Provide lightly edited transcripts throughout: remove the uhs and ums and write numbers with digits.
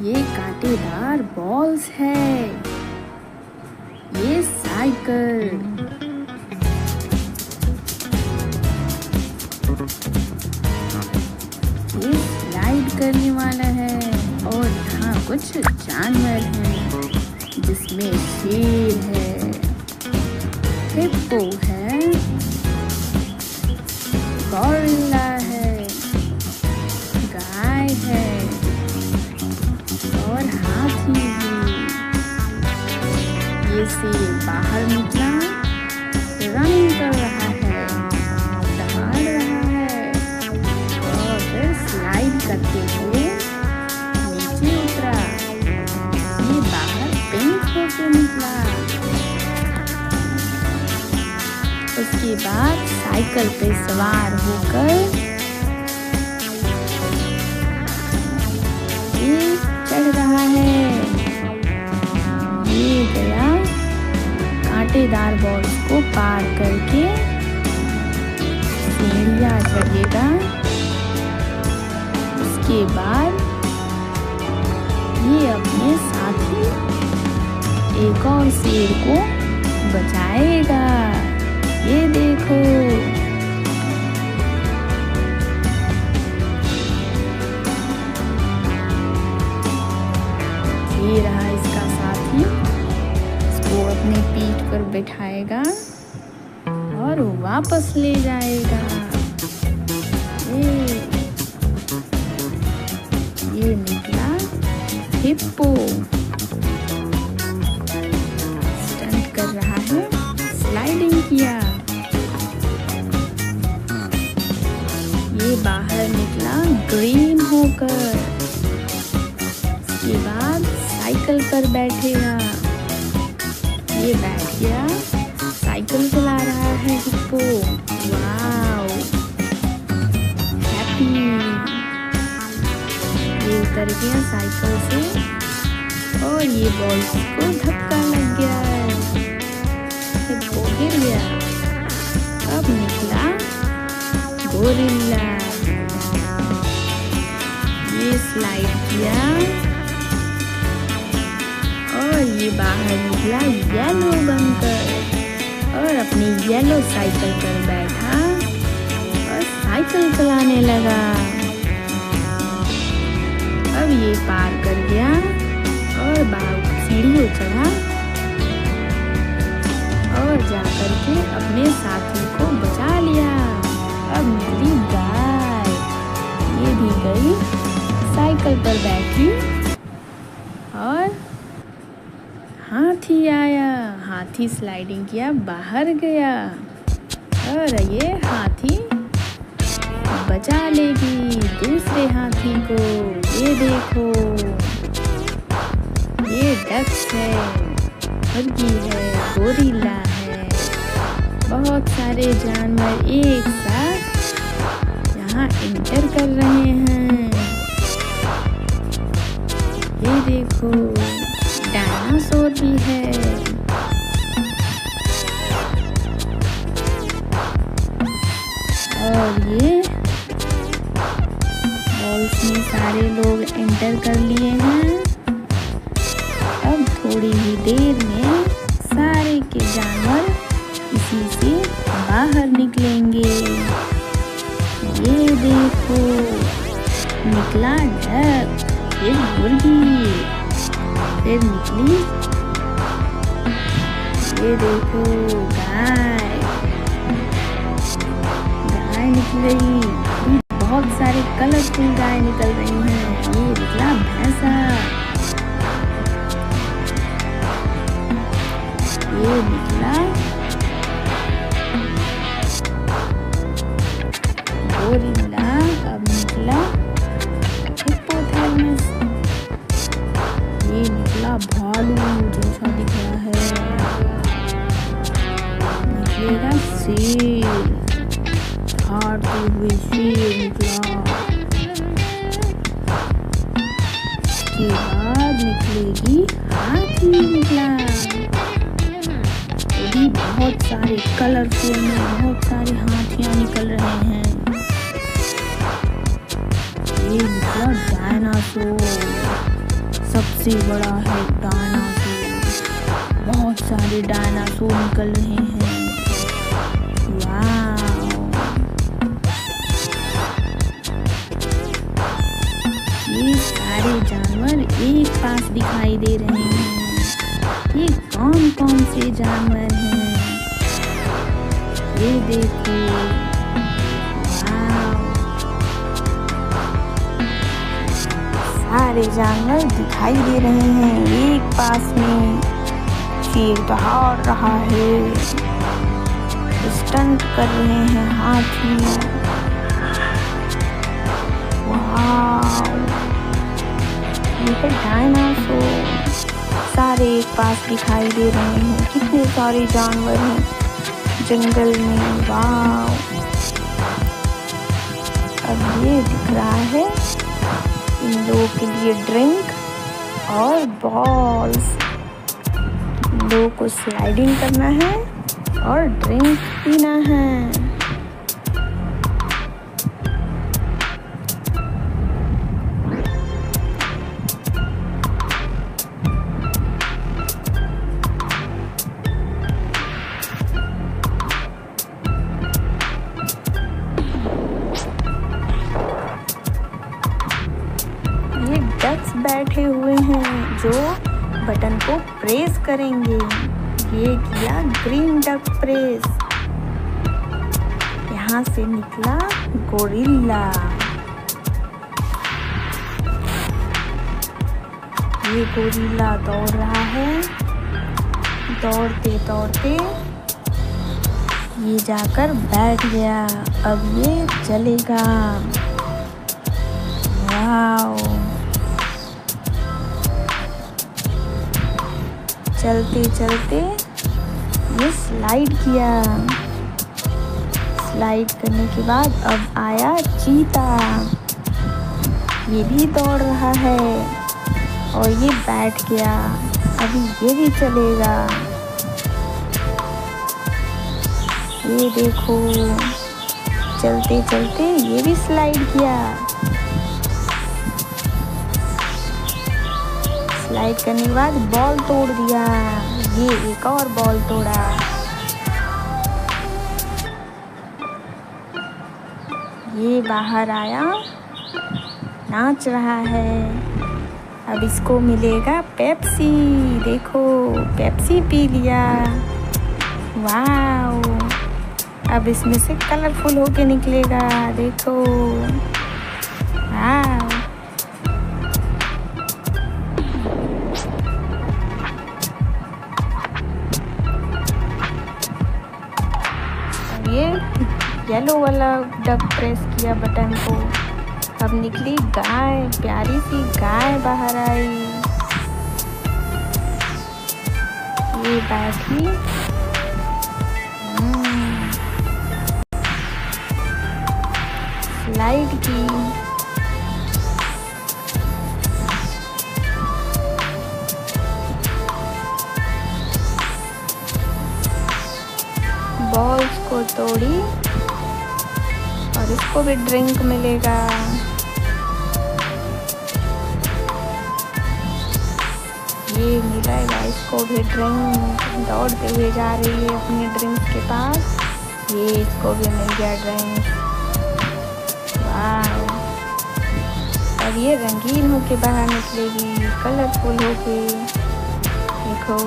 ये कांटेदार बॉल्स है। ये साइकिल। ये स्लाइड करने वाला है। और यहाँ कुछ जानवर हैं जिसमें शेर है, हिप्पो है, गॉरिल्ला है, गाय है और हाथी भी। ये शेर बाहर निकला, रनिंग कर रहा है, दहाड़ रहा है और फिर स्लाइड करते हुए नीचे उतरा। ये बाहर पिंक होके निकला। उसके बाद साइकिल पे सवार होकर ये चढ़ रहा है। ये गया कांटेदार बॉल्स को पार करके सीढ़ियाँ चढ़ेगा। उसके बाद ये अपने साथी एक और शेर को बचाएगा। ये देखो, ये रहा इसका साथी। इसको अपने पीठ पर बैठाएगा और वापस ले जाएगा। ये निकला हिप्पो, स्टंट कर रहा है, स्लाइडिंग किया। ये बाहर निकला ग्रीन होकर। इसके बाद साइकिल पर बैठेगा। ये बैठ गया, साइकिल चला रहा है हिप्पो। वाव, हैप्पी। ये उतर गया साइकिल से और ये बॉल को धक्का लग गया। हिप्पो गिर गया। अब निकला गोरिल्ला। ये स्लाइड किया और ये बाहर निकला येलो बनकर और अपनी येलो साइकिल पर बैठा और साइकिल चलाने लगा। अब ये पार कर गया और बाहर सीढ़ियों चढ़ा और जाकर के अपने साथी को बचा लिया। अब मिली गाय। ये भी गई, साइकिल पर बैठी और हाथी आया। हाथी स्लाइडिंग किया, बाहर गया और ये हाथी बचा लेगी दूसरे हाथी को। ये देखो, ये डक्स है, मुर्गी है, गोरिल्ला है, बहुत सारे जानवर एक साथ यहाँ इंटर कर रहे हैं। ये देखो, डायनासोर भी है। और ये बॉल्स में सारे लोग एंटर कर लिए हैं। अब थोड़ी ही देर में सारे के जानवर इसी से बाहर निकलेंगे। ये देखो, निकला डक, फिर मुर्गी, फिर निकली ये देखो गाय। गाय निकल रही, बहुत सारे कलरफुल गाय निकल रही हैं। ये निकला भैंसा, ये निकला गोरिल्ला, अब निकला हिप्पोपोटामस, ये निकला भालू जैसा दिख रहा है, निकलेगा शेर, हारते हुए शेर निकला। इसके बाद निकलेगी हाथी निकला। भी बहुत सारे कलरफुल में बहुत सारे हाथियां निकल रहे हैं। ये निकला डायनासोर, सबसे बड़ा है डायनासोर। बहुत सारे डायनासोर निकल रहे हैं। वाव! ये सारे जानवर एक पास दिखाई दे रहे हैं। ये कौन कौन से जानवर हैं? ये देखो। वाव! सारे जानवर दिखाई दे रहे हैं एक पास में। शेर दहाड़ रहा है, स्टंट कर रहे हैं हाथी। वाव! ये है डायनासोर। सारे एक पास दिखाई दे रहे हैं। कितने सारे जानवर हैं जंगल में। वाव! अब ये दिख रहा है इन लोगों के लिए ड्रिंक और बॉल्स। इन लोगों को स्लाइडिंग करना है और ड्रिंक पीना है। ये डक्स बैठे हुए हैं जो बटन को प्रेस करेंगे। ये किया ग्रीन डक प्रेस। यहाँ से निकला गोरिल्ला। ये गोरिल्ला दौड़ रहा है। दौड़ते दौड़ते ये जाकर बैठ गया। अब ये चलेगा। वाव! चलते चलते ये स्लाइड किया। स्लाइड करने के बाद अब आया चीता। ये भी दौड़ रहा है और ये बैठ गया। अभी ये भी चलेगा। ये देखो, चलते चलते ये भी स्लाइड किया। स्लाइड करने के बाद बॉल तोड़ दिया। ये एक और बॉल तोड़ा। ये बाहर आया, नाच रहा है। अब इसको मिलेगा पेप्सी। देखो, पेप्सी पी लिया। वाव! अब इसमें से कलरफुल होके निकलेगा। देखो, वाव! ये येलो वाला डक प्रेस किया बटन को। अब निकली गाय, प्यारी सी गाय बाहर आई। ये बैठी। स्लाइड की। बॉल्स को तोड़ी और इसको भी ड्रिंक मिलेगा। ये मिलेगा इसको भी ड्रिंक। दौड़ते हुए जा रही है अपने ड्रिंक के पास। ये इसको भी मिल गया ड्रिंक। वाव! अब ये रंगीन होके बाहर निकलेगी, कलरफुल होके। देखो,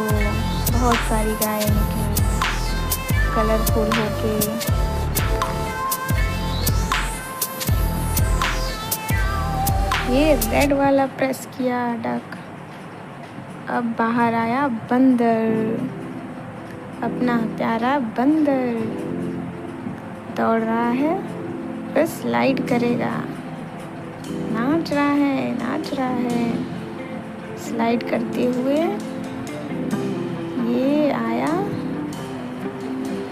बहुत सारी गायें निकली कलरफुल होके। ये रेड वाला प्रेस किया डक। अब बाहर आया बंदर, अपना प्यारा बंदर। दौड़ रहा है, फिर स्लाइड करेगा। नाच रहा है, नाच रहा है। स्लाइड करते हुए ये आया।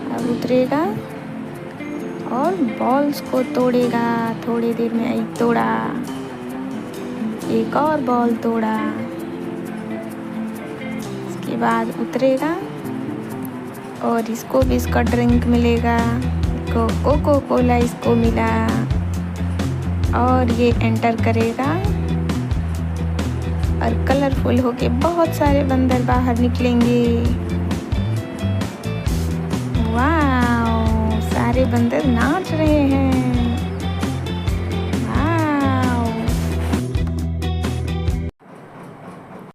अब उतरेगा और बॉल्स को तोड़ेगा। थोड़ी देर में एक तोड़ा, एक और बॉल तोड़ा। इसके बाद उतरेगा और इसको भी इसका ड्रिंक मिलेगा। कोको कोला इसको मिला और ये एंटर करेगा और कलरफुल होके बहुत सारे बंदर बाहर निकलेंगे। वाह, सारे बंदर नाच रहे हैं।